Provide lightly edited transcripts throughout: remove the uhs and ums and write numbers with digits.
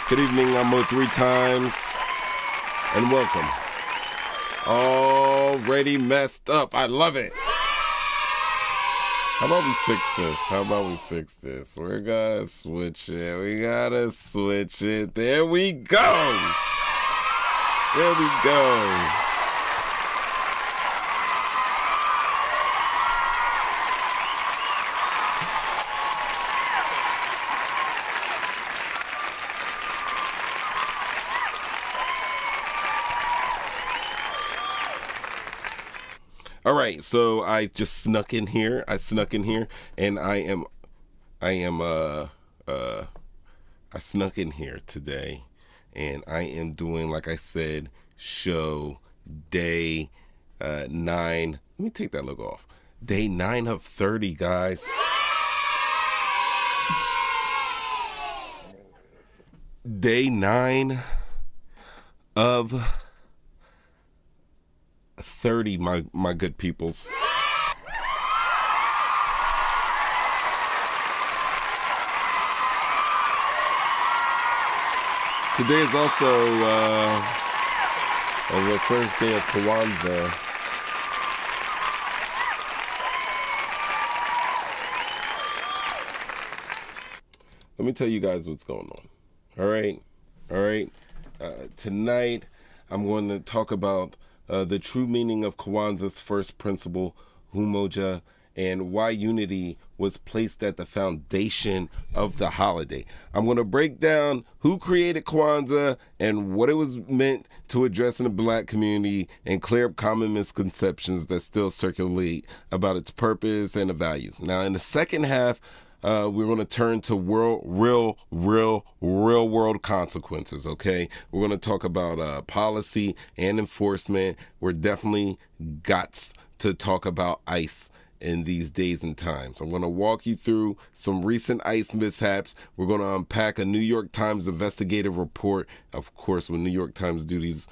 Good evening, I'm Mo’3Times, and welcome. Already messed up. I love it. How about we fix this? We're gonna switch it. We gotta switch it. There we go. All right, so I just snuck in here. And I snuck in here today, and I am doing, like I said, show day 9. Let me take that logo off. Day 9 of 30, guys. Day 9 of 30, my good peoples. Today is also the first day of Kwanzaa. Let me tell you guys what's going on. All right. Tonight, I'm going to talk about the true meaning of Kwanzaa's first principle, Umoja, and why unity was placed at the foundation of the holiday. I'm going to break down who created Kwanzaa and what it was meant to address in the black community, and clear up common misconceptions that still circulate about its purpose and the values. Now, in the second half, we're going to turn to real world consequences, okay? We're going to talk about policy and enforcement. We're definitely got to talk about ICE in these days and times. I'm going to walk you through some recent ICE mishaps. We're going to unpack a New York Times investigative report. Of course, when New York Times do these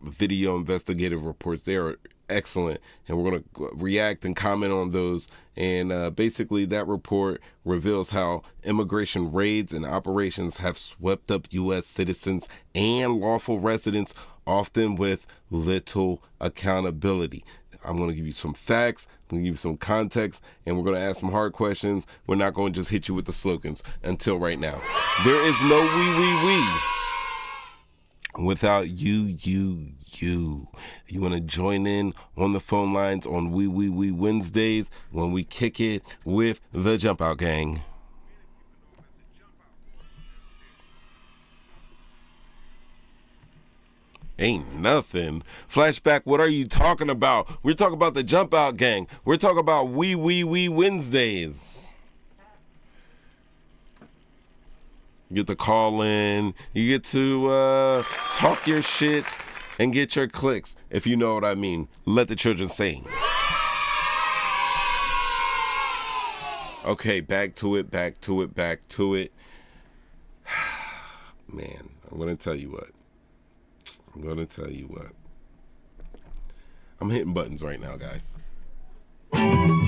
video investigative reports, they are excellent, and we're going to react and comment on those. And basically that report reveals how immigration raids and operations have swept up U.S. citizens and lawful residents, often with little accountability. I'm going to give you some facts, I'm going to give you some context, and we're going to ask some hard questions. We're not going to just hit you with the slogans until right now. There is no we without you. You want to join in on the phone lines on We Wednesdays when we kick it with the Jump Out Gang. Ain't nothing. Flashback, what are you talking about? We're talking about the Jump Out Gang. We're talking about We Wednesdays. You get to call in. You get to talk your shit and get your clicks, if you know what I mean. Let the children sing. Okay, back to it. Man, I'm going to tell you what. I'm hitting buttons right now, guys. I'm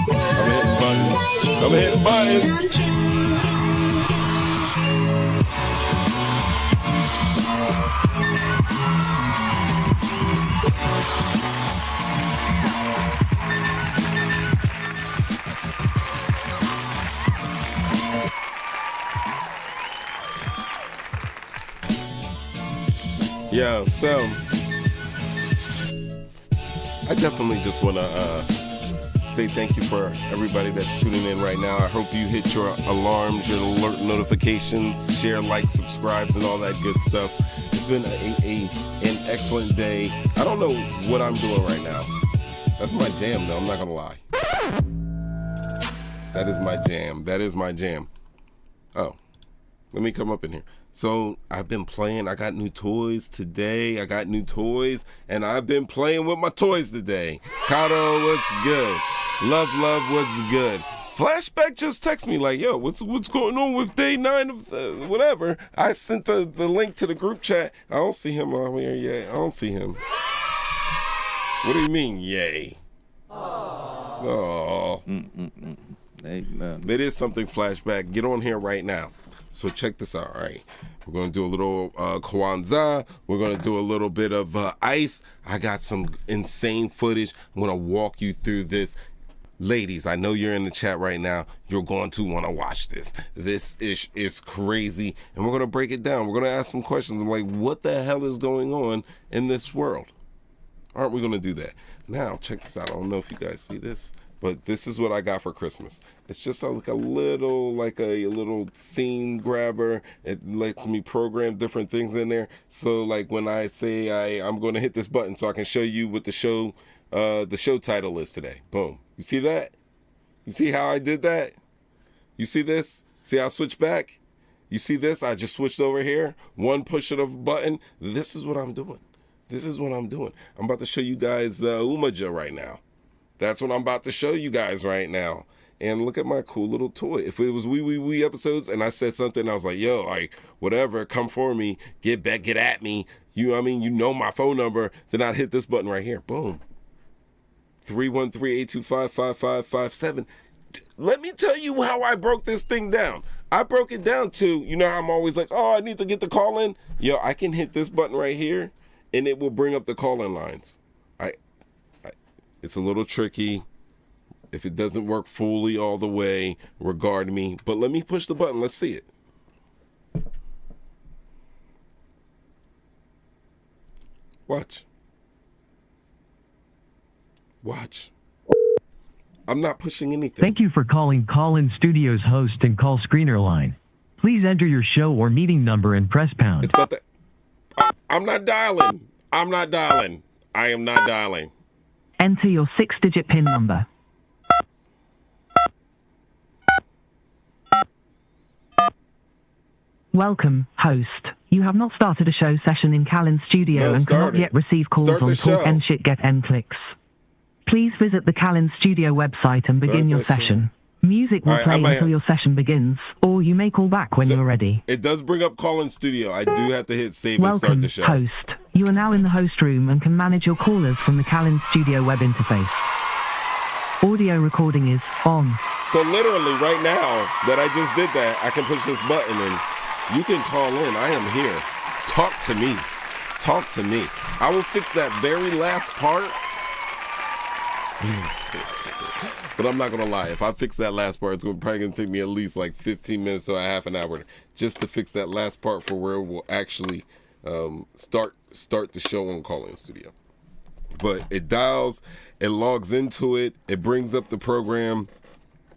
hitting buttons. Yeah, so I definitely just want to say thank you for everybody that's tuning in right now. I hope you hit your alarms, your alert notifications, share, like, subscribes, and all that good stuff. It's been an excellent day. I don't know what I'm doing right now. That's my jam, though. I'm not going to lie. That is my jam. Oh, let me come up in here. So I've been playing. I got new toys today. And I've been playing with my toys today. Kato, what's good? Love, what's good? Flashback just text me like, yo, what's going on with day 9 of whatever. I sent the link to the group chat. I don't see him on here yet. I don't see him. What do you mean, yay? Oh. It is something flashback. Get on here right now. So check this out, all right? We're going to do a little Kwanzaa. We're going to do a little bit of ice. I got some insane footage. I'm going to walk you through this. Ladies, I know you're in the chat right now. You're going to want to watch this. This is crazy. And we're going to break it down. We're going to ask some questions. I'm like, what the hell is going on in this world? Aren't we going to do that? Now, check this out. I don't know if you guys see this, but this is what I got for Christmas. It's just like a little scene grabber. It lets me program different things in there. So like when I say I'm going to hit this button so I can show you what the show title is today. Boom. You see that? You see how I did that? You see this? See how I switched back? You see this? I just switched over here. One push of a button. This is what I'm doing. I'm about to show you guys Umoja right now. That's what I'm about to show you guys right now. And look at my cool little toy. If it was wee episodes and I said something, I was like, yo, like, whatever, come for me, get back, get at me. You know what I mean? You know my phone number. Then I'd hit this button right here. Boom. 313-825-5557. Let me tell you how I broke this thing down. I broke it down to, you know how I'm always like, oh, I need to get the call in. Yo, I can hit this button right here and it will bring up the call-in lines. It's a little tricky. If it doesn't work fully all the way, regard me. But let me push the button. Let's see it. Watch. I'm not pushing anything. Thank you for calling Call-In Studios host and call screener line. Please enter your show or meeting number and press pound. It's about that. I'm not dialing. I am not dialing. Enter your 6-digit PIN number. Welcome, host. You have not started a show session in Callan Studio and cannot yet receive calls on Talk and Shit Get N Clicks. Please visit the Callan Studio website and begin your session. Music will play until your session begins, or you may call back when you're ready. It does bring up Call-In Studio. I do have to hit save and start the show. Welcome, host. You are now in the host room and can manage your callers from the Callan Studio web interface. Audio recording is on. So literally right now that I just did that, I can push this button and you can call in. I am here. Talk to me. I will fix that very last part. But I'm not going to lie. If I fix that last part, it's probably going to take me at least like 15 minutes or a half an hour just to fix that last part for where we'll actually start the show on Call-In Studio. But it dials, it logs into it, it brings up the program.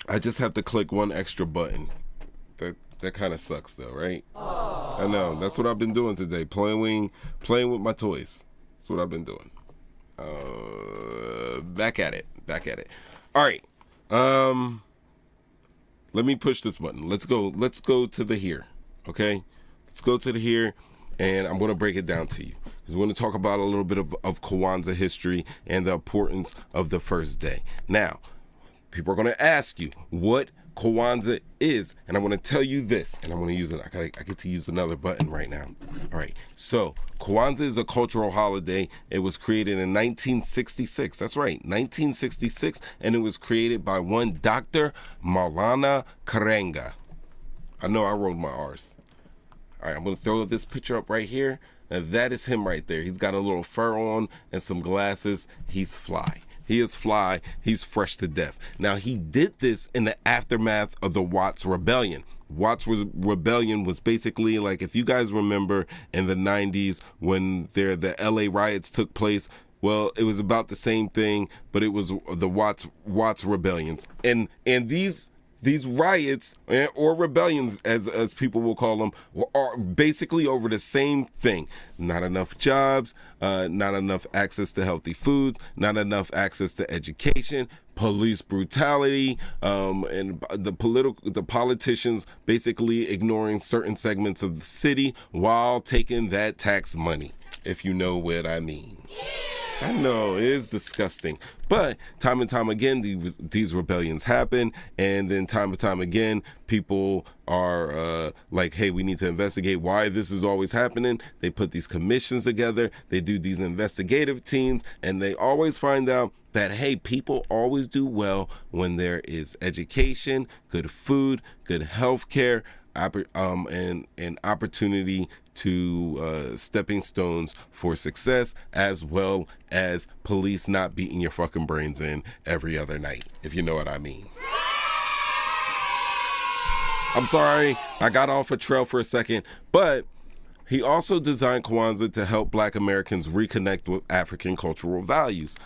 I just have to click one extra button. That kind of sucks though, right? I know. That's what I've been doing today. Playing with my toys. That's what I've been doing. Back at it. All right. Let me push this button. Let's go to the here. Okay? Let's go to the here, and I'm going to break it down to you. Because we're going to talk about a little bit of Kwanzaa history and the importance of the first day. Now, people are going to ask you what Kwanzaa is, and I'm going to tell you this, and I'm going to use it. I get to use another button right now. All right, so Kwanzaa is a cultural holiday. It was created in 1966. That's right, 1966, and it was created by one Dr. Maulana Karenga. I know I rolled my R's. All right, I'm going to throw this picture up right here, and that is him right there. He's got a little fur on and some glasses. He's fly. He is fly. He's fresh to death. Now, he did this in the aftermath of the Watts Rebellion. Watts Rebellion was basically like, if you guys remember in the 90s when the LA riots took place, well, it was about the same thing, but it was the Watts Rebellions. And these riots or rebellions, as people will call them, are basically over the same thing. Not enough jobs, not enough access to healthy foods, not enough access to education. police brutality, and the politicians basically ignoring certain segments of the city while taking that tax money, if you know what I mean. I know, it is disgusting. But time and time again, these rebellions happen, and then time and time again, people are like, hey, we need to investigate why this is always happening. They put these commissions together, they do these investigative teams, and they always find out that, hey, people always do well when there is education, good food, good health care, and opportunity to stepping stones for success, as well as police not beating your fucking brains in every other night, if you know what I mean. I'm sorry, I got off a trail for a second, but he also designed Kwanzaa to help Black Americans reconnect with African cultural values.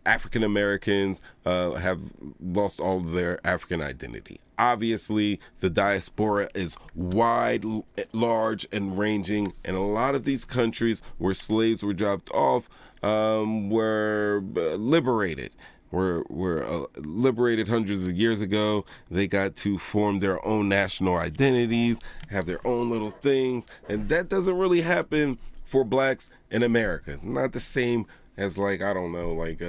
African Americans have lost all of their African identity. Obviously, the diaspora is wide, large, and ranging, and a lot of these countries where slaves were dropped off were liberated. Were liberated hundreds of years ago. They got to form their own national identities, have their own little things, and that doesn't really happen for blacks in America. It's not the same as, like, I don't know, like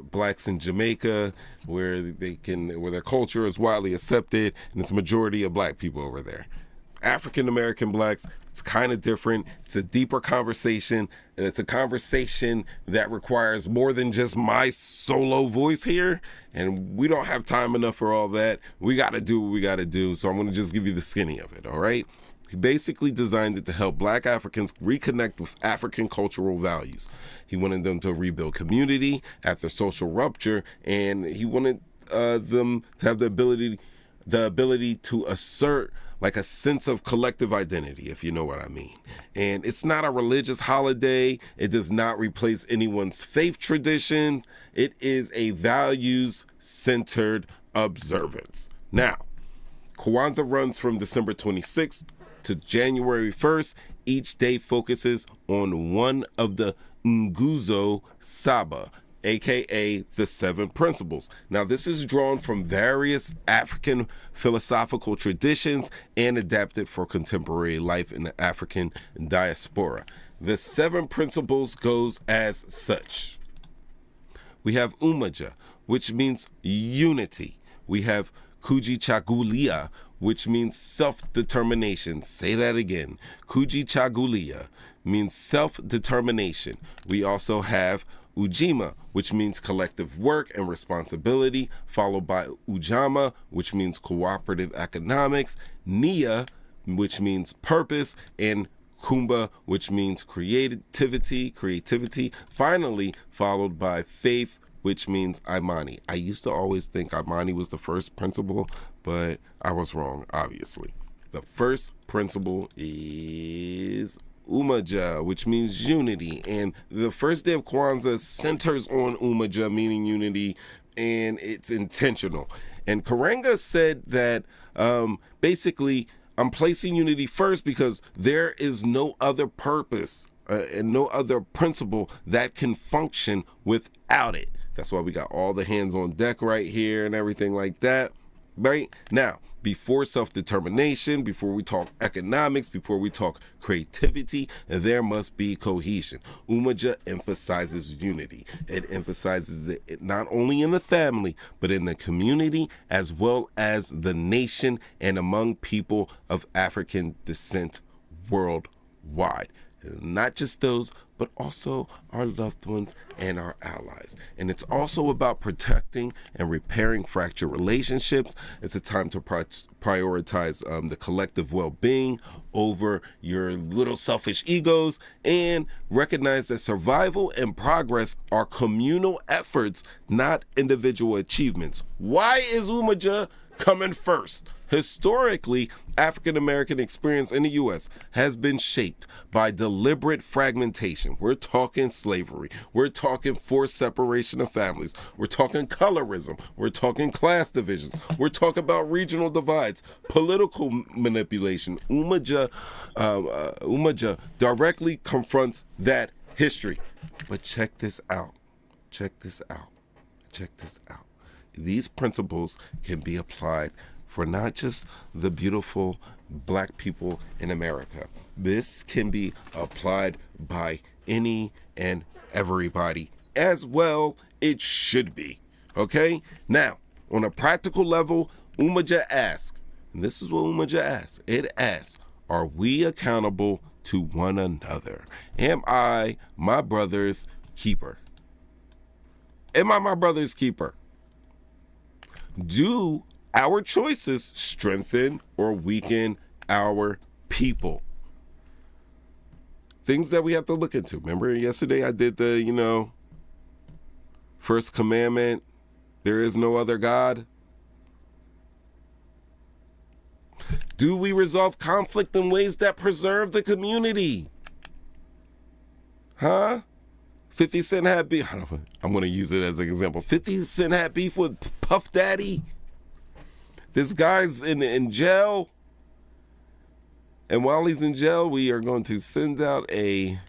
blacks in Jamaica, where their culture is widely accepted and it's a majority of black people over there. African American blacks, it's kind of different. It's a deeper conversation, and it's a conversation that requires more than just my solo voice here, and we don't have time enough for all that. We got to do what we got to do, so I'm going to just give you the skinny of it, all right? He basically designed it to help Black Africans reconnect with African cultural values. He wanted them to rebuild community after social rupture, and he wanted them to have the ability to assert like a sense of collective identity, if you know what I mean. And it's not a religious holiday. It does not replace anyone's faith tradition. It is a values-centered observance. Now, Kwanzaa runs from December 26th to January 1st. Each day focuses on one of the Nguzo Saba, aka the 7 principles. Now, this is drawn from various African philosophical traditions and adapted for contemporary life in the African diaspora. The 7 principles goes as such. We have Umoja, which means unity. We have Kujichagulia, which means self-determination. Say that again. Kujichagulia means self-determination. We also have Ujima, which means collective work and responsibility, followed by Ujama, which means cooperative economics, Nia, which means purpose, and Kumba, which means creativity, finally followed by faith, which means Imani. I used to always think Imani was the first principle, but I was wrong, obviously. The first principle is Umoja, which means unity. And the first day of Kwanzaa centers on Umoja, meaning unity, and it's intentional. And Karenga said that basically, I'm placing unity first because there is no other purpose and no other principle that can function without it. That's why we got all the hands on deck right here and everything like that. Right? Now, before self-determination, before we talk economics, before we talk creativity, there must be cohesion. Umoja emphasizes unity. It emphasizes it not only in the family, but in the community, as well as the nation and among people of African descent worldwide. Not just those, but also our loved ones and our allies. And it's also about protecting and repairing fractured relationships. It's a time to prioritize the collective well-being over your little selfish egos, and recognize that survival and progress are communal efforts, not individual achievements. Why is Umoja coming first? Historically, African American experience in the U.S. has been shaped by deliberate fragmentation. We're talking slavery. We're talking forced separation of families. We're talking colorism. We're talking class divisions. We're talking about regional divides, political manipulation. Umoja directly confronts that history. But check this out. check this out. Check this out. These principles can be applied for not just the beautiful black people in America. This can be applied by any and everybody as well. It should be. Okay? Now, on a practical level, Umoja asks, and this is what Umoja asks. It asks, are we accountable to one another? Am I my brother's keeper? Am I my brother's keeper? Do our choices strengthen or weaken our people? Things that we have to look into. Remember yesterday I did the, first commandment, there is no other God. Do we resolve conflict in ways that preserve the community? Huh? 50 Cent had beef. I'm going to use it as an example. 50 Cent had beef with Puff Daddy. This guy's in jail. And while he's in jail, we are going to send out a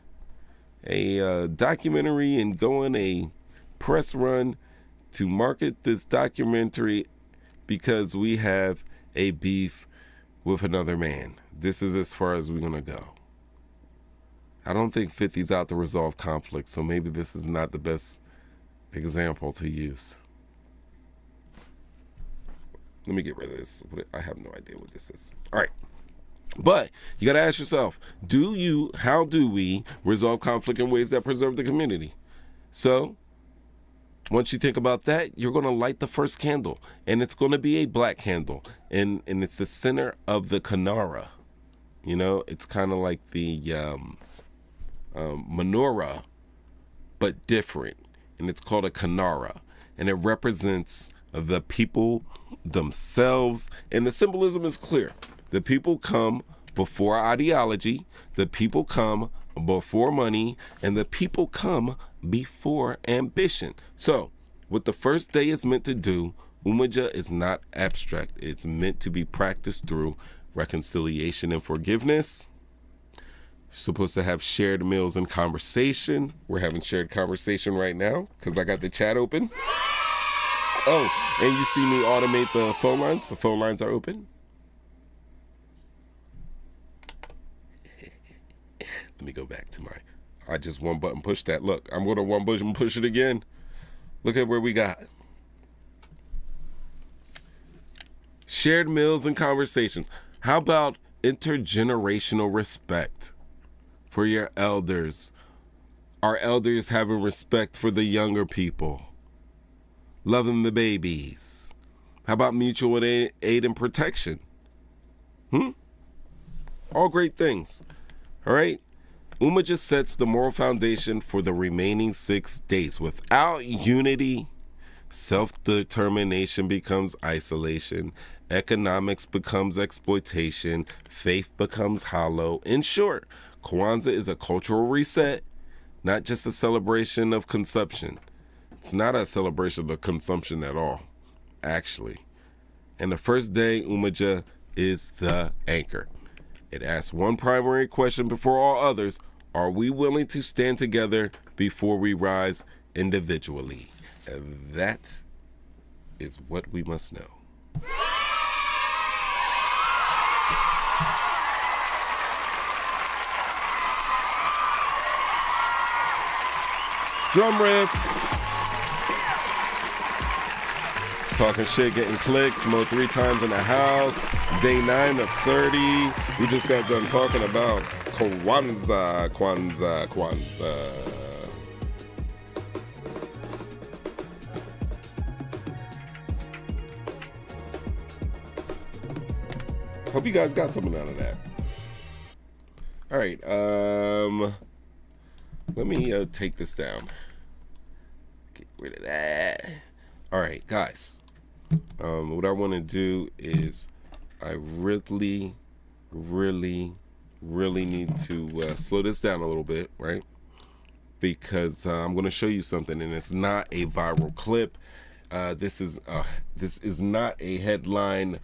documentary and go on a press run to market this documentary because we have a beef with another man. This is as far as we're going to go. I don't think 50's out to resolve conflict, so maybe this is not the best example to use. Let me get rid of this. I have no idea what this is. All right. But you got to ask yourself, how do we resolve conflict in ways that preserve the community? So once you think about that, you're going to light the first candle, and it's going to be a black candle, and it's the center of the Kanara. It's kind of like the menorah, but different, and it's called a Kanara, and it represents the people themselves, and the symbolism is clear. The people come before ideology, the people come before money, and the people come before ambition. So, what the first day is meant to do, Umoja is not abstract. It's meant to be practiced through reconciliation and forgiveness. You're supposed to have shared meals and conversation. We're having shared conversation right now because I got the chat open. Oh, and you see me automate the phone lines. The phone lines are open. Let me go back to I just one button pushed that. Look, I'm going to one button push it again. Look at where we got. Shared meals and conversations. How about intergenerational respect for your elders? Our elders having respect for the younger people. Loving the babies. How about mutual aid and protection? All great things. All right? Umoja sets the moral foundation for the remaining 6 days. Without unity, self-determination becomes isolation, economics becomes exploitation, faith becomes hollow. In short, Kwanzaa is a cultural reset, not just a celebration of consumption. It's not a celebration of consumption at all, actually. And the first day, Umoja is the anchor. It asks one primary question before all others: are we willing to stand together before we rise individually? And that is what we must know. Drum riff. Talking shit, getting clicks. Mo’3Times in the house. Day 9 of 30. We just got done talking about Kwanzaa. Hope you guys got something out of that. All right. Let me take this down. Get rid of that. All right, guys. What I want to do is I really need to slow this down a little bit, right? Because I'm going to show you something, and it's not a viral clip. This is not a headline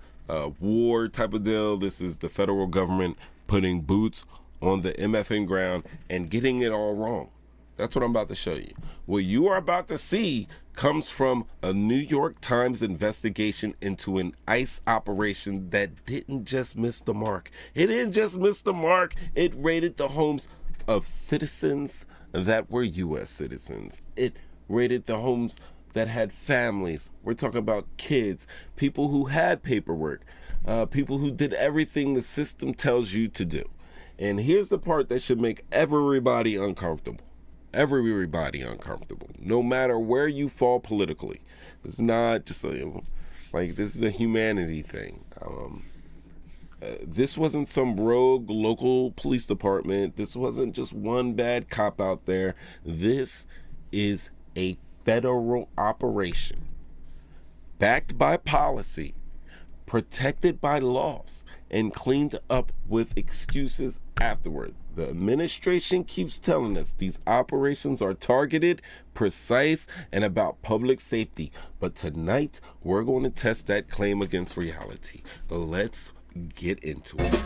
war type of deal. This is the federal government putting boots on the MFN ground and getting it all wrong. That's what I'm about to show you. What you are about to see comes from a New York Times investigation into an ICE operation that didn't just miss the mark. It didn't just miss the mark. It raided the homes of citizens that were U.S. citizens. It raided the homes that had families. We're talking about kids, people who had paperwork, people who did everything the system tells you to do. And here's the part that should make everybody uncomfortable. Everybody uncomfortable, no matter where you fall politically. It's not just like this is a humanity thing. This wasn't some rogue local police department. This wasn't just one bad cop out there. This is a federal operation backed by policy, protected by laws, and cleaned up with excuses afterward. The administration keeps telling us these operations are targeted, precise, and about public safety. But tonight, we're going to test that claim against reality. Let's get into it.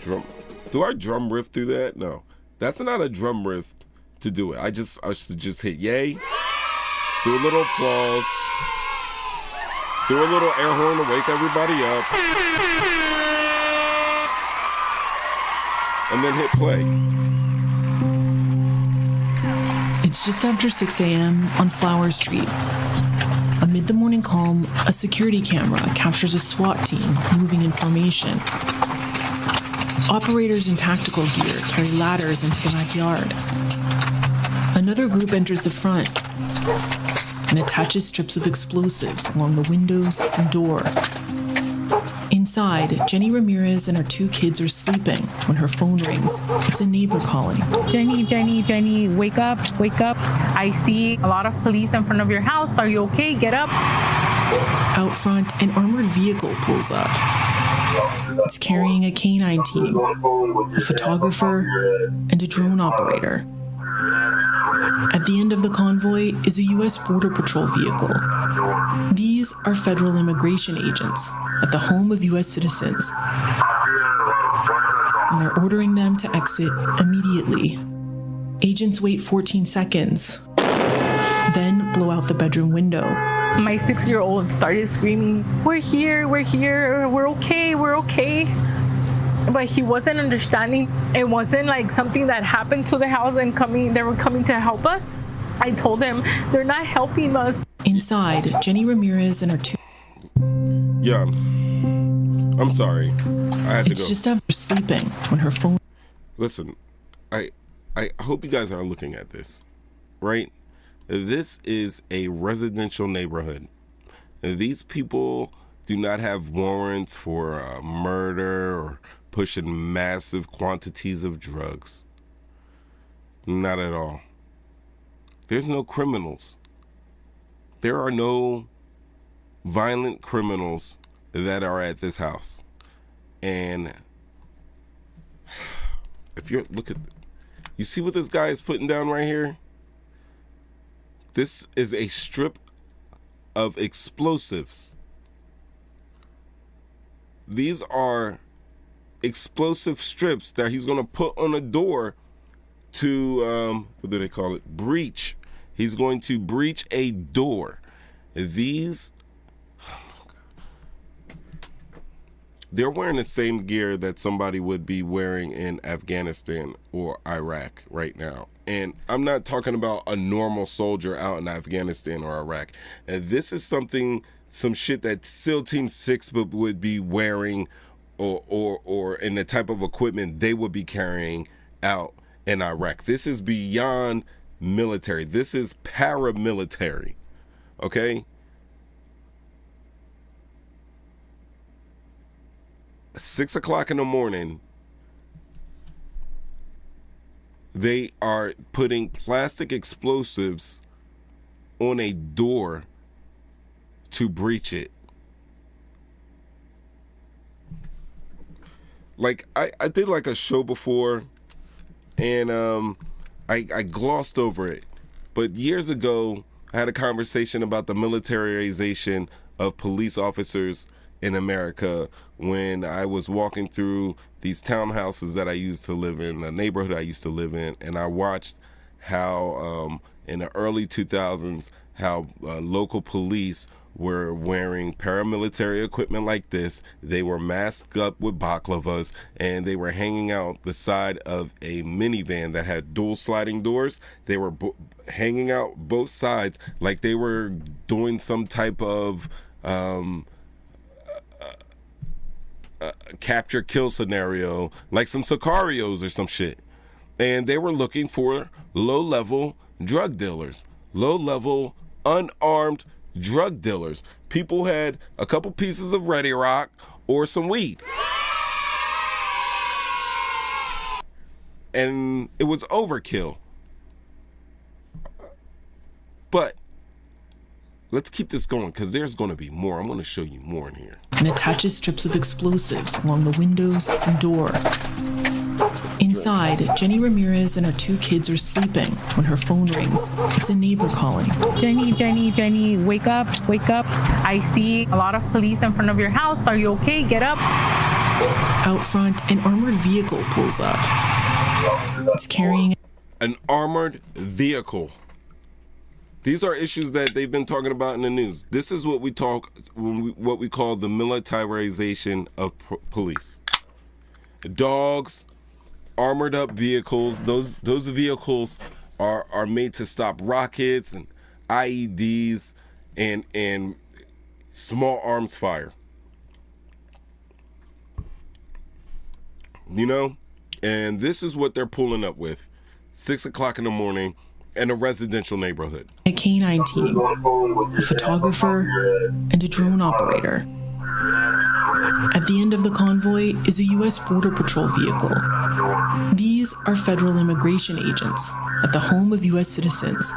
Drum. Do I drum riff through that? No. That's not a drum riff to do it. I should just hit yay, do a little applause, do a little air horn to wake everybody up, and then hit play. It's just after 6 a.m. on Flower Street. Amid the morning calm, a security camera captures a SWAT team moving in formation. Operators in tactical gear carry ladders into the backyard. Another group enters the front and attaches strips of explosives along the windows and door. Inside, Jenny Ramirez and her 2 kids are sleeping when her phone rings. It's a neighbor calling. Jenny, wake up. I see a lot of police in front of your house. Are you okay? Get up. Out front, an armored vehicle pulls up. It's carrying a canine team, a photographer, and a drone operator. At the end of the convoy is a U.S. Border Patrol vehicle. These are federal immigration agents at the home of U.S. citizens, and they're ordering them to exit immediately. Agents wait 14 seconds, then blow out the bedroom window. My 6-year-old started screaming, we're here, we're okay. But he wasn't understanding. It wasn't like something that happened to the house and they were coming to help us. I told him, they're not helping us. Inside, Jenny Ramirez and her 2... Yeah, I'm sorry. I have to go. It's just after sleeping when her phone... Listen, I hope you guys are looking at this, right? This is a residential neighborhood. These people do not have warrants for murder or pushing massive quantities of drugs. Not at all. There's no criminals. There are no violent criminals that are at this house. And if you you see what this guy is putting down right here? This is a strip of explosives. These are explosive strips that he's going to put on a door to, what do they call it? Breach. He's going to breach a door. These, they're wearing the same gear that somebody would be wearing in Afghanistan or Iraq right now. And I'm not talking about a normal soldier out in Afghanistan or Iraq. And this is some shit that SEAL Team 6 would be wearing or in the type of equipment they would be carrying out in Iraq. This is beyond military. This is paramilitary. Okay? 6 o'clock in the morning, they are putting plastic explosives on a door to breach it. Like, I did like a show before, and I glossed over it. But years ago, I had a conversation about the militarization of police officers in America when I was walking through these townhouses that I used to live in, the neighborhood I used to live in, and I watched how in the early 2000s, how local police were wearing paramilitary equipment like this. They were masked up with baklavas, and they were hanging out the side of a minivan that had dual sliding doors. They were hanging out both sides like they were doing some type of capture kill scenario, like some Sicarios or some shit. And they were looking for low-level drug dealers, low-level unarmed drug dealers. People had a couple pieces of Ready Rock or some weed. And it was overkill. But let's keep this going, because there's going to be more. I'm going to show you more in here. And attaches strips of explosives along the windows and door. Inside, Jenny Ramirez and her 2 kids are sleeping when her phone rings. It's a neighbor calling. Jenny, wake up. I see a lot of police in front of your house. Are you okay? Get up. Out front, an armored vehicle pulls up. It's carrying an armored vehicle. These are issues that they've been talking about in the news. This is what we call the militarization of police. Dogs, armored up vehicles. Those vehicles are made to stop rockets and IEDs and small arms fire. You know, and this is what they're pulling up with. 6 o'clock in the morning. In a residential neighborhood. A canine team, a photographer, and a drone operator. At the end of the convoy is a U.S. Border Patrol vehicle. These are federal immigration agents at the home of U.S. citizens.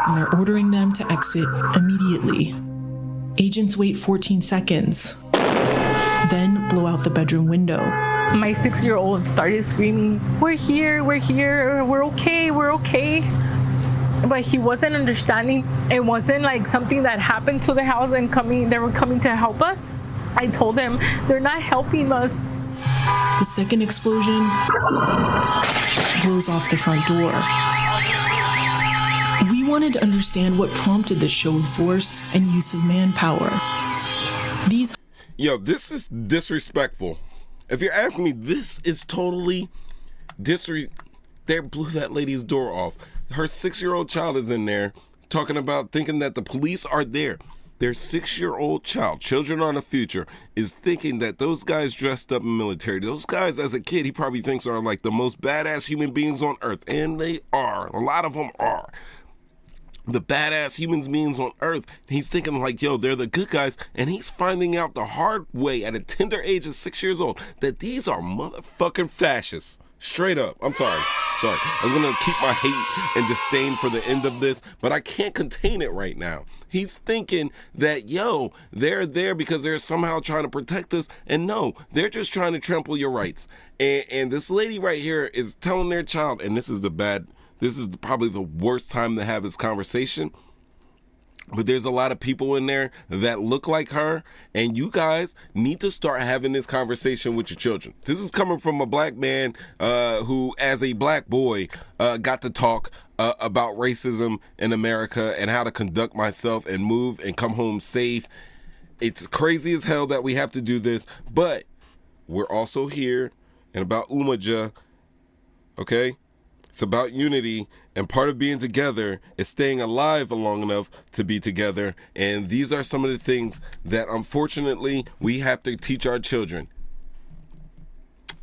And they're ordering them to exit immediately. Agents wait 14 seconds, then blow out the bedroom window. My 6-year-old started screaming, we're here, we're okay. But he wasn't understanding. It wasn't like something that happened to the house and they were coming to help us. I told him, they're not helping us. The second explosion blows off the front door. We wanted to understand what prompted this show of force and use of manpower. This is disrespectful. If you're asking me, this is totally They blew that lady's door off. Her 6-year-old child is in there thinking that the police are there. Their 6-year-old child, children are the future, is thinking that those guys dressed up in military, those guys as a kid he probably thinks are like the most badass human beings on earth. And they are. A lot of them are. The badass human beings on earth. He's thinking like, they're the good guys. And he's finding out the hard way at a tender age of 6 years old that these are motherfucking fascists. Straight up. I'm sorry. I was going to keep my hate and disdain for the end of this, but I can't contain it right now. He's thinking that, they're there because they're somehow trying to protect us. And no, they're just trying to trample your rights. And this lady right here is telling their child, and this is probably the worst time to have this conversation. But there's a lot of people in there that look like her, and you guys need to start having this conversation with your children. This is coming from a black man who, as a black boy, got to talk about racism in America and how to conduct myself and move and come home safe. It's crazy as hell that we have to do this, but we're also here and about Umoja, okay? It's about unity, and part of being together is staying alive long enough to be together. And these are some of the things that, unfortunately, we have to teach our children.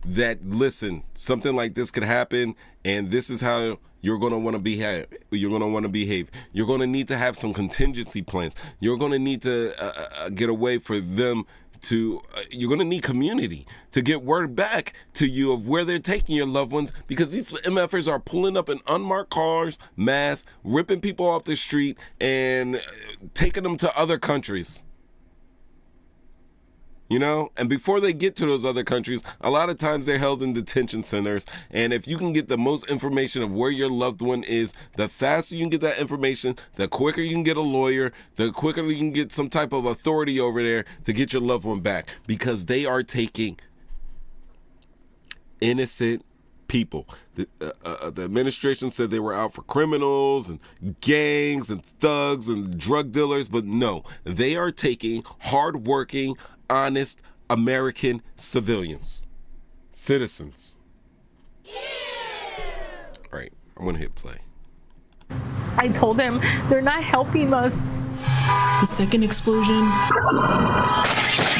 That, listen, something like this could happen, and this is how you're going to want to behave. You're going to need to have some contingency plans. You're going to need to get a way for them you're going to need community to get word back to you of where they're taking your loved ones, because these MFers are pulling up in unmarked cars, mass, ripping people off the street and taking them to other countries. You know, and before they get to those other countries, a lot of times they're held in detention centers. And if you can get the most information of where your loved one is, the faster you can get that information, the quicker you can get a lawyer, the quicker you can get some type of authority over there to get your loved one back, because they are taking innocent people. The administration said they were out for criminals and gangs and thugs and drug dealers, but no, they are taking hardworking, honest American civilians, citizens. All right, I'm gonna hit play. I told them they're not helping us. The second explosion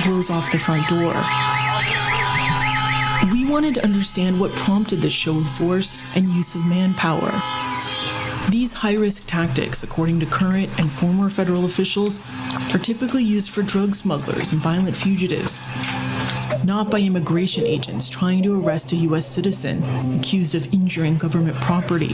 blows off the front door. We wanted to understand what prompted the show of force and use of manpower. These high-risk tactics, according to current and former federal officials, are typically used for drug smugglers and violent fugitives, not by immigration agents trying to arrest a U.S. citizen accused of injuring government property.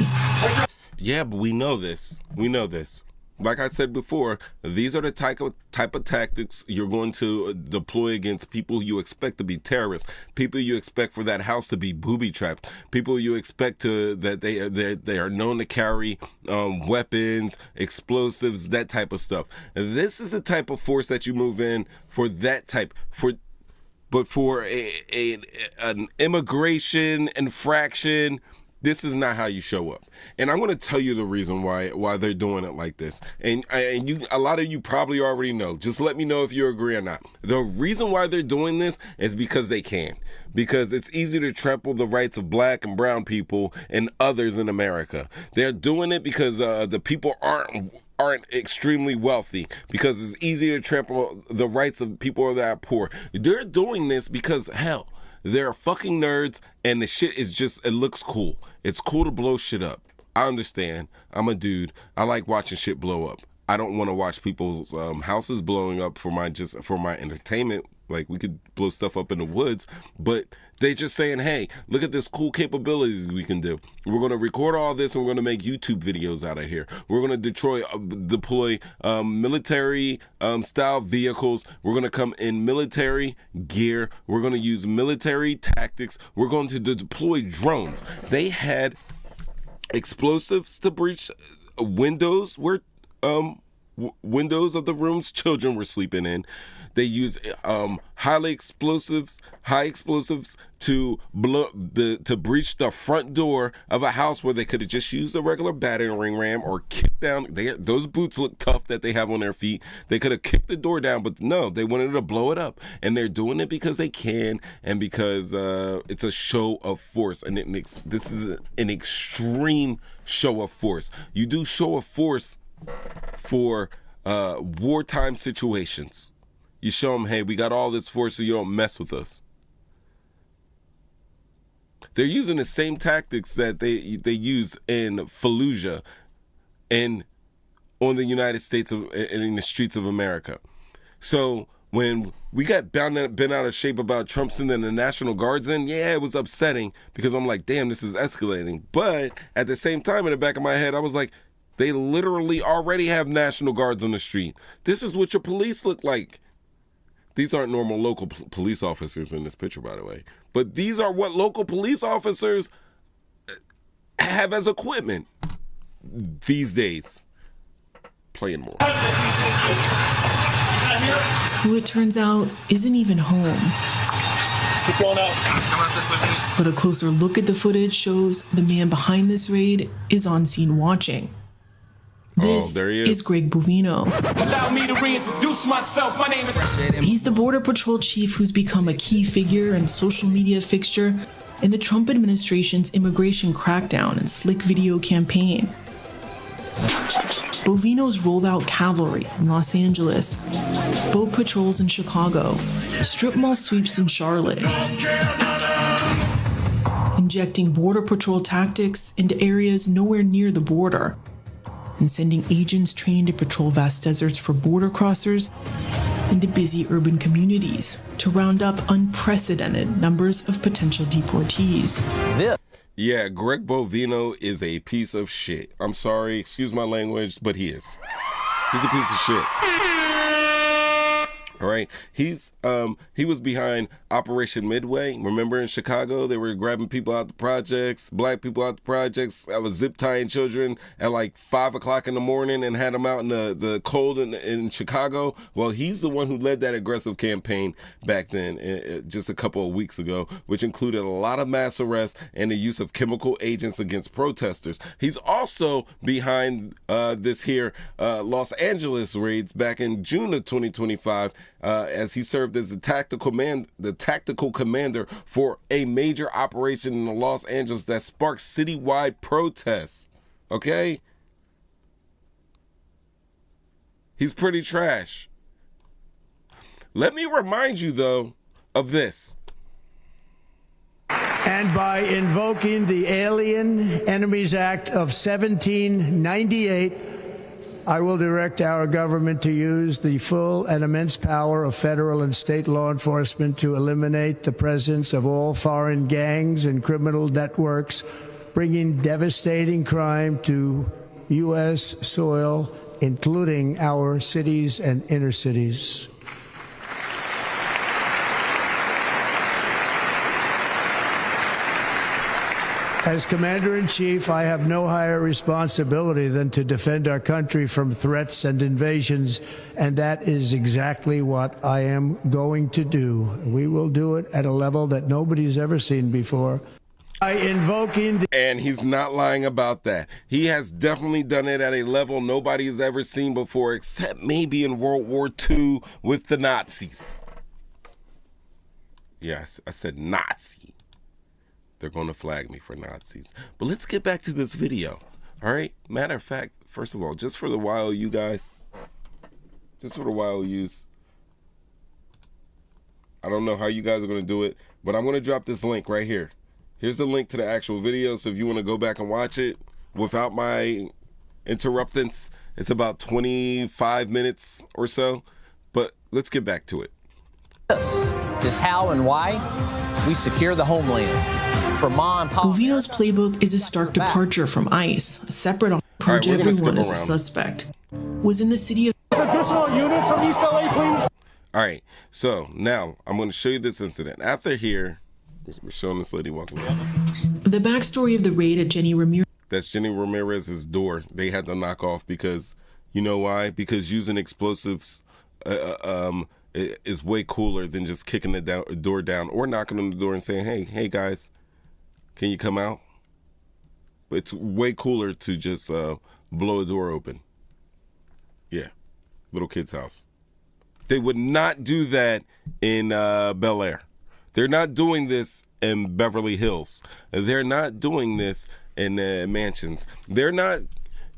Yeah, but we know this. We know this. Like I said before, these are the type of tactics you're going to deploy against people you expect to be terrorists, people you expect for that house to be booby-trapped, people you expect that they are known to carry weapons, explosives, that type of stuff. And this is the type of force that you move in for that type, but for an immigration infraction. This is not how you show up. And I'm going to tell you the reason why they're doing it like this. And a lot of you probably already know. Just let me know if you agree or not. The reason why they're doing this is because they can. Because it's easy to trample the rights of black and brown people and others in America. They're doing it because the people aren't extremely wealthy, because it's easy to trample the rights of people that are poor. They're doing this because, hell, they're fucking nerds, and the shit is just, it looks cool. It's cool to blow shit up. I understand. I'm a dude. I like watching shit blow up. I don't want to watch people's houses blowing up for my entertainment. Like, we could blow stuff up in the woods, but they just saying, hey, look at this cool capabilities we can do. We're going to record all this, and we're going to make YouTube videos out of here. We're going to deploy military style vehicles. We're going to come in military gear. We're going to use military tactics. We're going to deploy drones. They had explosives to breach windows where windows of the rooms children were sleeping in. They use high explosives to breach the front door of a house where they could have just used a regular battering ram or kicked down. Those boots look tough that they have on their feet. They could have kicked the door down, but no, they wanted to blow it up. And they're doing it because they can, and because it's a show of force. And this is an extreme show of force. You do show of force for wartime situations. You show them, hey, we got all this force, so you don't mess with us. They're using the same tactics that they use in Fallujah and on the United States and in the streets of America. So when we got bent out of shape about Trump sending the National Guards in, yeah, it was upsetting, because I'm like, damn, this is escalating. But at the same time, in the back of my head, I was like, they literally already have National Guards on the street. This is what your police look like. These aren't normal local police officers in this picture, by the way. But these are what local police officers have as equipment these days. Playing more. Who it turns out isn't even home. Keep going out. Come out this way, please. But a closer look at the footage shows the man behind this raid is on scene watching. This there he is Greg Bovino. Allow me to reintroduce myself. My name is... He's the Border Patrol chief who's become a key figure and social media fixture in the Trump administration's immigration crackdown and slick video campaign. Bovino's rolled out cavalry in Los Angeles, boat patrols in Chicago, strip mall sweeps in Charlotte, injecting Border Patrol tactics into areas nowhere near the border, and sending agents trained to patrol vast deserts for border crossers into busy urban communities to round up unprecedented numbers of potential deportees. Yeah, Greg Bovino is a piece of shit. I'm sorry, excuse my language, but he is. He's a piece of shit. All right, he was behind Operation Midway. Remember in Chicago, they were grabbing people out the projects, black people out the projects. I was zip tying children at like 5 o'clock in the morning and had them out in the cold in Chicago. Well, he's the one who led that aggressive campaign back then, just a couple of weeks ago, which included a lot of mass arrests and the use of chemical agents against protesters. He's also behind this here Los Angeles raids back in June of 2025. As he served as the tactical commander for a major operation in Los Angeles that sparked citywide protests. Okay? He's pretty trash. Let me remind you, though, of this. And by invoking the Alien Enemies Act of 1798, I will direct our government to use the full and immense power of federal and state law enforcement to eliminate the presence of all foreign gangs and criminal networks, bringing devastating crime to U.S. soil, including our cities and inner cities. As Commander-in-Chief, I have no higher responsibility than to defend our country from threats and invasions, and that is exactly what I am going to do. We will do it at a level that nobody's ever seen before. And he's not lying about that. He has definitely done it at a level nobody has ever seen before, except maybe in World War II with the Nazis. Yes, I said Nazi. They're going to flag me for Nazis. But let's get back to this video. All right? Matter of fact, first of all, just for the YOU guys, just for the YOUs, I don't know how you guys are going to do it, but I'm going to drop this link right here. Here's the link to the actual video, so if you want to go back and watch it without my interruptance, it's about 25 minutes or so. But let's get back to it. This is how and why we secure the homeland. Movino's playbook is a stark departure from ICE. A separate approach, everyone is a suspect. Was in the city of... Additional units from East LA, please. All right, so now I'm going to show you this incident. After here, we're showing this lady walking in. The backstory of the raid at Jenny Ramirez. That's Jenny Ramirez's door. They had to knock off because, you know why? Because using explosives is way cooler than just kicking the door down or knocking on the door and saying, hey guys, can you come out? But it's way cooler to just blow a door open. Yeah, little kid's house. They would not do that in Bel Air. They're not doing this in Beverly Hills. They're not doing this in mansions. They're not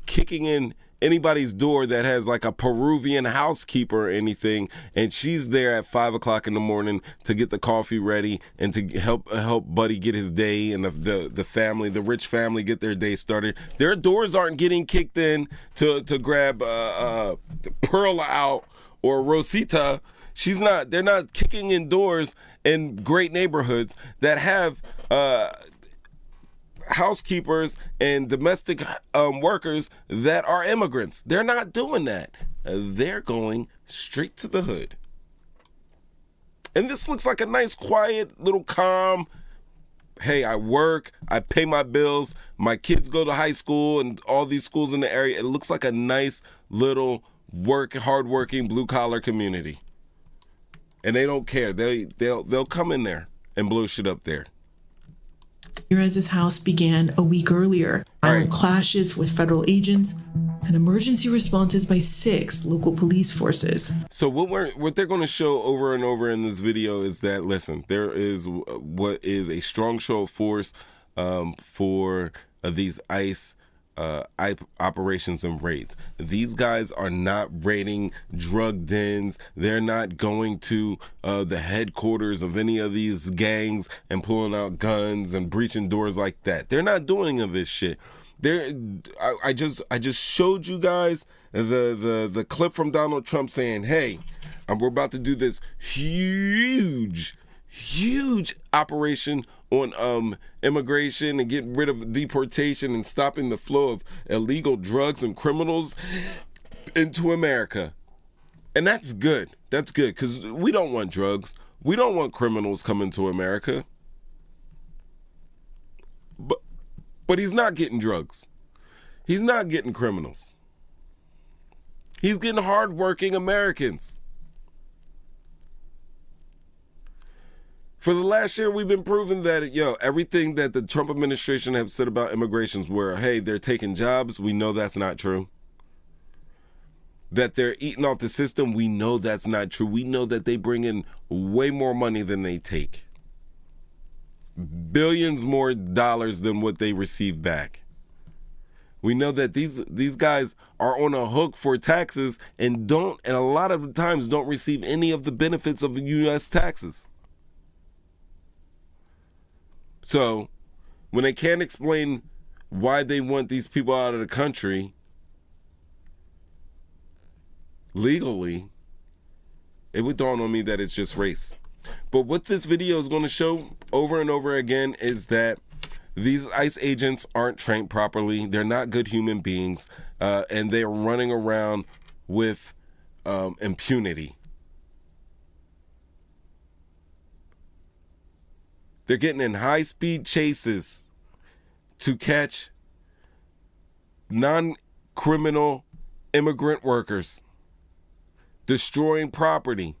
kicking in anybody's door that has like a Peruvian housekeeper or anything, and she's there at 5 o'clock in the morning to get the coffee ready and to help Buddy get his day and the family, the rich family, get their day started. Their doors aren't getting kicked in to grab Perla out or Rosita. They're not kicking in doors in great neighborhoods that have housekeepers and domestic workers that are immigrants. They're not doing that. They're going straight to the hood. And this looks like a nice, quiet, little calm, hey, I work, I pay my bills, my kids go to high school and all these schools in the area. It looks like a nice little hardworking blue-collar community. And they don't care. They'll come in there and blow shit up there. Ramirez's house began a week earlier. Violent clashes with federal agents and emergency responses by 6 local police forces. So what they're going to show over and over in this video is that, listen, there is what is a strong show of force for these ICE operations and raids. These guys are not raiding drug dens. They're not going to the headquarters of any of these gangs and pulling out guns and breaching doors like that. They're not doing any of this shit. I just showed you guys the clip from Donald Trump saying, hey, we're about to do this huge operation on immigration and getting rid of deportation and stopping the flow of illegal drugs and criminals into America. And that's good. That's good, because we don't want drugs. We don't want criminals coming to America. But he's not getting drugs. He's not getting criminals. He's getting hardworking Americans. For the last year, we've been proving that, everything that the Trump administration have said about immigrations where, hey, they're taking jobs, we know that's not true. That they're eating off the system, we know that's not true. We know that they bring in way more money than they take. Billions more dollars than what they receive back. We know that these guys are on a hook for taxes and a lot of times don't receive any of the benefits of U.S. taxes. So, when they can't explain why they want these people out of the country legally, it would dawn on me that it's just race. But what this video is going to show over and over again is that these ICE agents aren't trained properly. They're not good human beings, and they're running around with impunity. They're getting in high-speed chases to catch non-criminal immigrant workers, destroying property,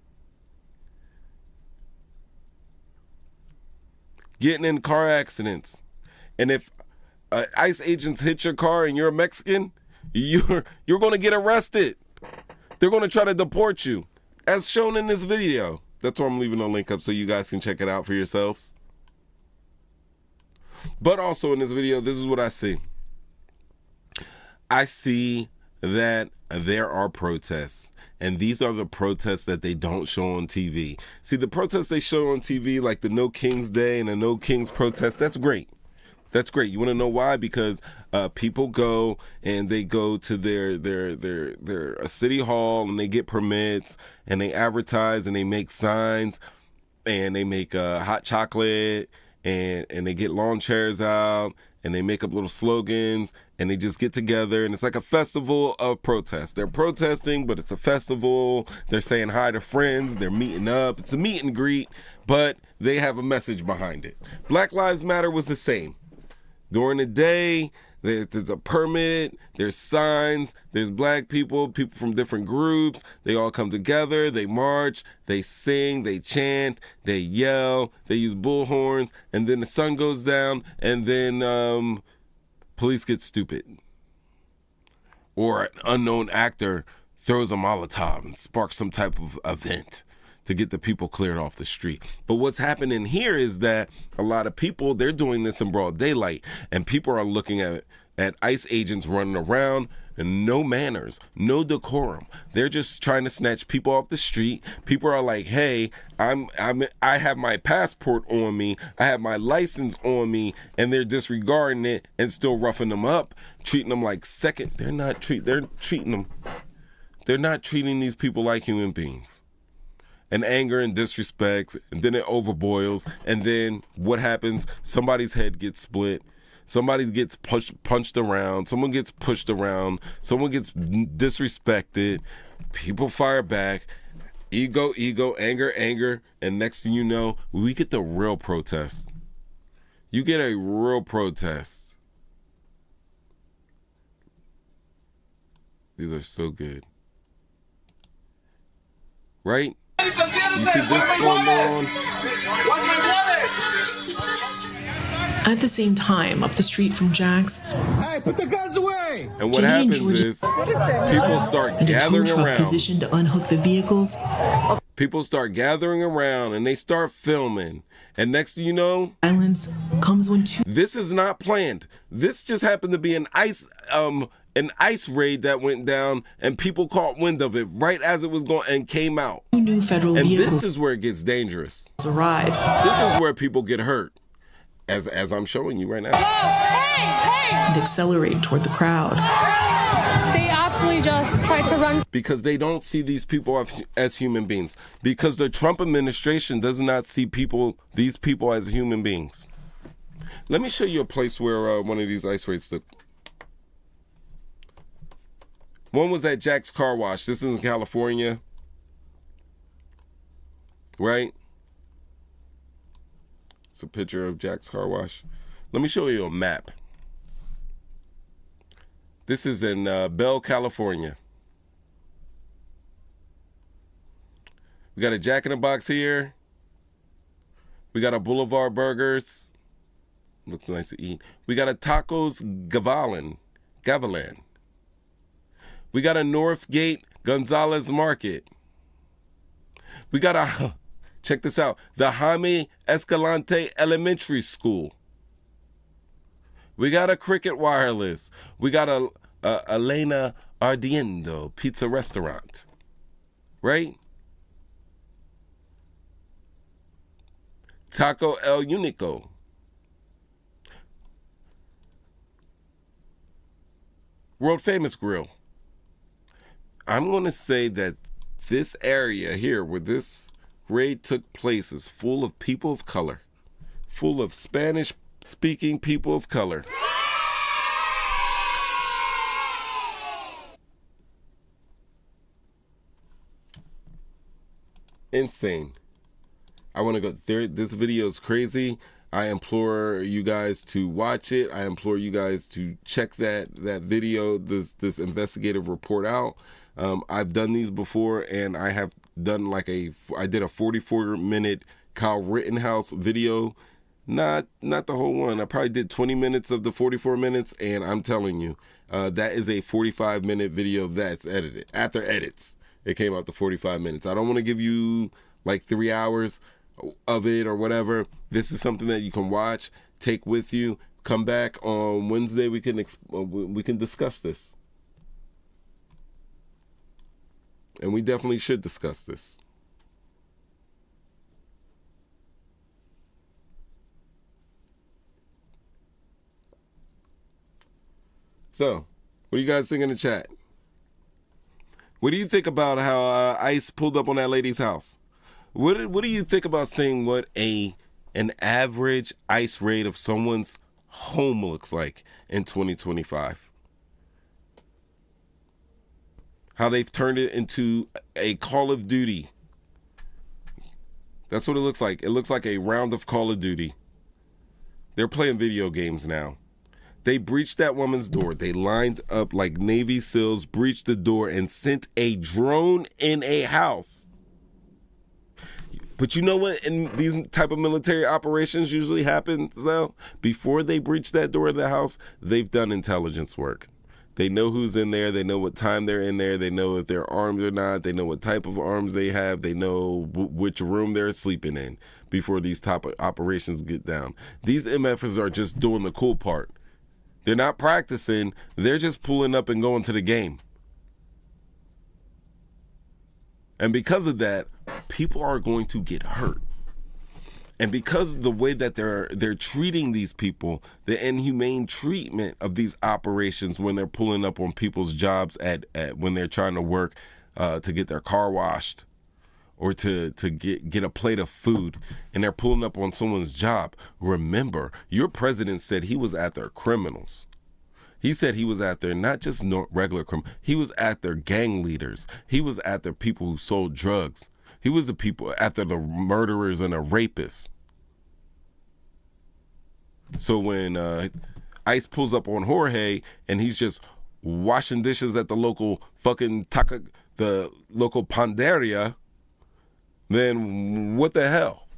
getting in car accidents. And if ICE agents hit your car and you're a Mexican, you're going to get arrested. They're going to try to deport you, as shown in this video. That's why I'm leaving a link up so you guys can check it out for yourselves. But also in this video, this is what I see. I see that there are protests, and these are the protests that they don't show on TV. See, the protests they show on TV, like the No Kings Day and the No Kings protest, that's great. That's great. You want to know why? Because people go and they go to their city hall and they get permits and they advertise and they make signs and they make hot chocolate and they get lawn chairs out and they make up little slogans and they just get together and it's like a festival of protest. They're protesting, but it's a festival. They're saying hi to friends. They're meeting up. It's a meet and greet, but they have a message behind it. Black Lives Matter was the same. During the day, there's a permit, there's signs, there's black people from different groups. They all come together, they march, they sing, they chant, they yell, they use bullhorns, and then the sun goes down, and then police get stupid. Or an unknown actor throws a Molotov and sparks some type of event to get the people cleared off the street. But what's happening here is that a lot of people, they're doing this in broad daylight, and people are looking at ICE agents running around and no manners, no decorum. They're just trying to snatch people off the street. People are like, hey, I have my passport on me, I have my license on me, and they're disregarding it and still roughing them up, treating them like second. They're not treating these people like human beings. And anger and disrespect, and then it overboils, and then what happens? Somebody's head gets split, somebody gets punched around, someone gets pushed around, someone gets disrespected, people fire back, ego, anger, and next thing you know, we get the real protest. You get a real protest. These are so good. Right? You see this going on? At the same time, up the street from Jack's, Hey, put the guns away! And what happens is people start gathering around. Positioned to unhook the vehicles. People start gathering around and they start filming. And next thing you know, violence comes when two. This is not planned. This just happened to be an ICE raid that went down, and people caught wind of it right as it was going and came out. New federal and vehicles. This is where it gets dangerous. Arrive. This is where people get hurt, as I'm showing you right now. Hey! And accelerate toward the crowd. They absolutely just tried to run. Because they don't see these people as human beings. Because the Trump administration does not see these people as human beings. Let me show you a place where one of these ICE raids took. One was at Jack's Car Wash. This is in California. right? It's a picture of Jack's Car Wash. Let me show you a map. This is in Bell, California. We got a Jack in the Box here. We got a Boulevard Burgers. Looks nice to eat. We got a Tacos Gavilan. We got a Northgate Gonzalez Market. We got a, check this out, the Jaime Escalante Elementary School. We got a Cricket Wireless. We got a Elena Ardiendo Pizza Restaurant. Right? Taco El Unico. World Famous Grill. I'm going to say that this area here where this raid took place is full of people of color, full of Spanish-speaking people of color. Insane. I want to go there. This video is crazy. I implore you guys to watch it. I implore you guys to check that video, this investigative report out. I've done these before, and I have done I did a 44-minute Kyle Rittenhouse video. Not the whole one. I probably did 20 minutes of the 44 minutes, and I'm telling you, that is a 45-minute video that's edited. After edits, it came out to 45 minutes. I don't want to give you like 3 hours of it or whatever. This is something that you can watch, take with you, come back on Wednesday. We can discuss this, and we definitely should discuss this. So, what do you guys think in the chat? What do you think about how ICE pulled up on that lady's house? What do you think about seeing what an average ICE raid of someone's home looks like in 2025? How they've turned it into a Call of Duty. That's what it looks like. It looks like a round of Call of Duty. They're playing video games now. They breached that woman's door. They lined up like Navy SEALs, breached the door, and sent a drone in a house. But you know what in these type of military operations usually happens now? Before they breach that door of the house, they've done intelligence work. They know who's in there. They know what time they're in there. They know if they're armed or not. They know what type of arms they have. They know which room they're sleeping in before these top operations get down. These MFers are just doing the cool part. They're not practicing. They're just pulling up and going to the game. And because of that, people are going to get hurt. And because of the way that they're treating these people, the inhumane treatment of these operations when they're pulling up on people's jobs at when they're trying to work to get their car washed or to get a plate of food, and they're pulling up on someone's job. Remember, your president said he was after criminals. He said he was after not just regular criminals. He was after gang leaders. He was after people who sold drugs. He was after the murderers and the rapists. So when ICE pulls up on Jorge and he's just washing dishes at the local the local panderia, then what the hell?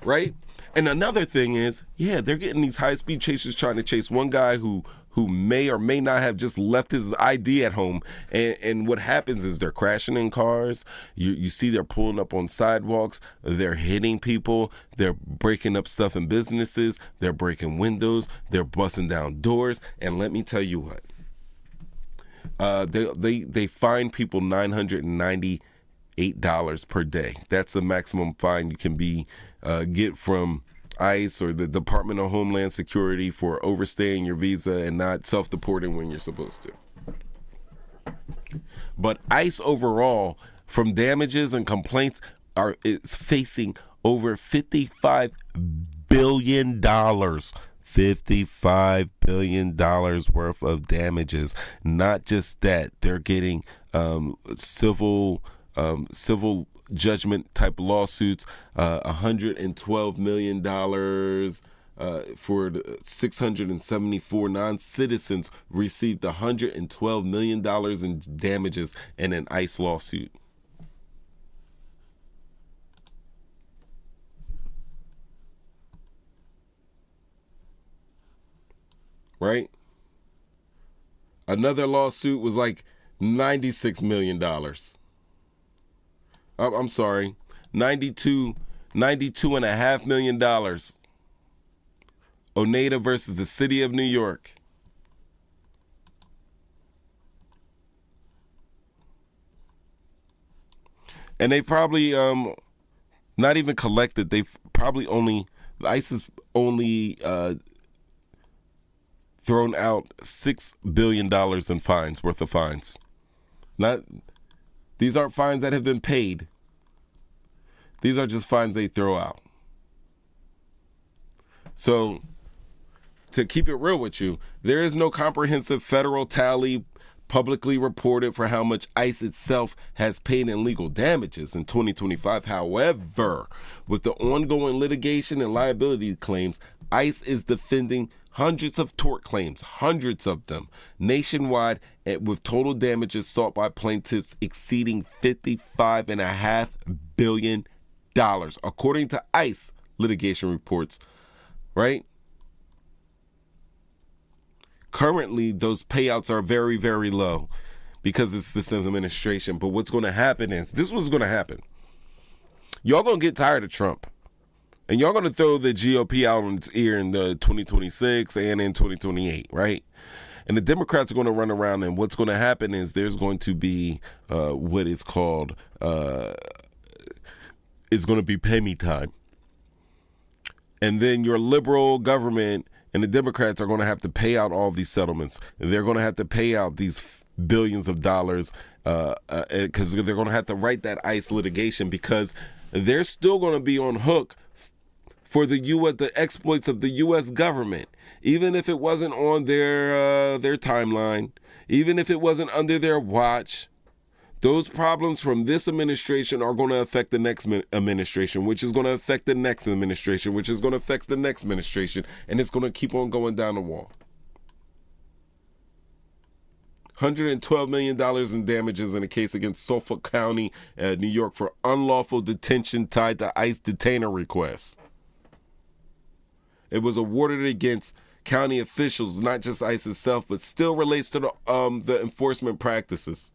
Right? And another thing is, yeah, they're getting these high-speed chasers trying to chase one guy who may or may not have just left his ID at home. And what happens is they're crashing in cars. You see they're pulling up on sidewalks. They're hitting people. They're breaking up stuff in businesses. They're breaking windows. They're busting down doors. And let me tell you what. They fine people $998 per day. That's the maximum fine you can get from ICE or the Department of Homeland Security for overstaying your visa and not self-deporting when you're supposed to. But ICE overall, from damages and complaints, is facing over $55 billion. $55 billion worth of damages. Not just that, they're getting civil civil judgment type lawsuits, $112 million for 674 non-citizens received $112 million in damages in an ICE lawsuit. Right? Another lawsuit was like $96 million. I'm sorry, $92.5 million. Oneida versus the city of New York. And they probably not even collected. They probably only, ICE has only thrown out $6 billion in fines, worth of fines. These aren't fines that have been paid. These are just fines they throw out. So, to keep it real with you, there is no comprehensive federal tally publicly reported for how much ICE itself has paid in legal damages in 2025. However, with the ongoing litigation and liability claims, ICE is defending hundreds of tort claims, hundreds of them, nationwide, with total damages sought by plaintiffs exceeding $55.5 billion, according to ICE litigation reports, right? Currently, those payouts are very, very low because it's this administration. But what's going to happen is, this is what's going to happen. Y'all going to get tired of Trump. And y'all going to throw the GOP out on its ear in the 2026 and in 2028, right? And the Democrats are going to run around, and what's going to happen is there's going to be what is called, it's going to be pay me time. And then your liberal government and the Democrats are going to have to pay out all these settlements. They're going to have to pay out these billions of dollars because they're going to have to write that ICE litigation, because they're still going to be on hook for the exploits of the U.S. government, even if it wasn't on their timeline, even if it wasn't under their watch. Those problems from this administration are going to affect the next administration, which is going to affect the next administration, which is going to affect the next administration, and it's going to keep on going down the wall. $112 million in damages in a case against Suffolk County, New York, for unlawful detention tied to ICE detainer requests. It was awarded against county officials, not just ICE itself, but still relates to the enforcement practices.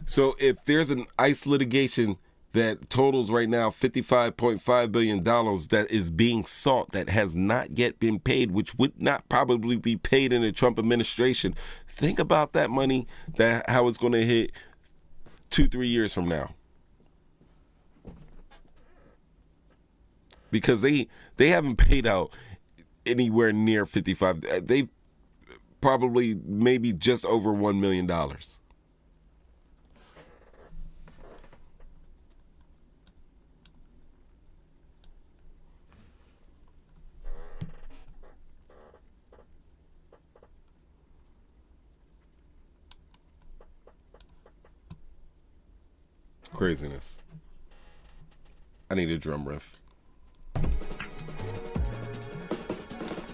So if there's an ICE litigation that totals right now $55.5 billion that is being sought that has not yet been paid, which would not probably be paid in the Trump administration, think about that money, how it's going to hit 2-3 years from now. Because they haven't paid out anywhere near 55. They've probably maybe just over $1 million. Craziness. I need a drum riff.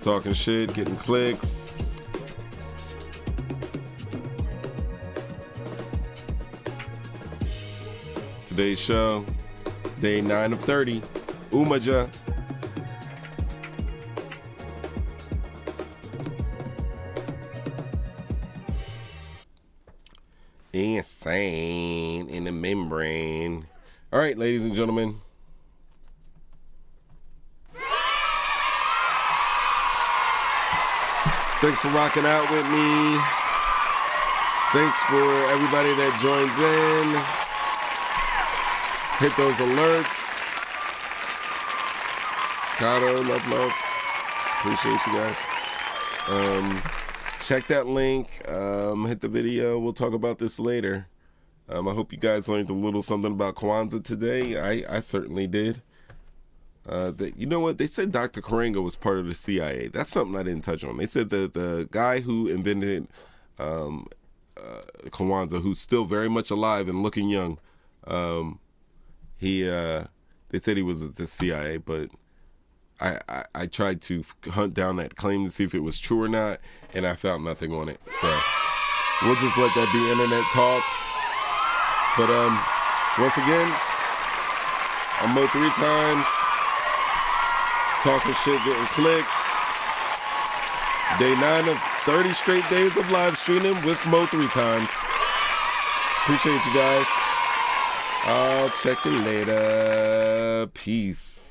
Talking shit, getting clicks. Today's show, day 9 of 30. Umoja. Insane in the membrane. All right, ladies and gentlemen. Thanks for rocking out with me. Thanks for everybody that joined in. Hit those alerts. Kato, love. Appreciate you guys. Check that link. Hit the video. We'll talk about this later. I hope you guys learned a little something about Kwanzaa today. I certainly did. You know what? They said Dr. Karenga was part of the CIA. That's something I didn't touch on. They said that the guy who invented Kwanzaa, who's still very much alive and looking young, they said he was at the CIA, but I tried to hunt down that claim to see if it was true or not, and I found nothing on it. So we'll just let that be internet talk. But once again, I'm Mo’3Times, talking shit, getting clicks. Day 9 of 30 straight days of live streaming with Mo’3Times. Appreciate you guys. I'll check you later. Peace.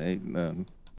Ain't nothing.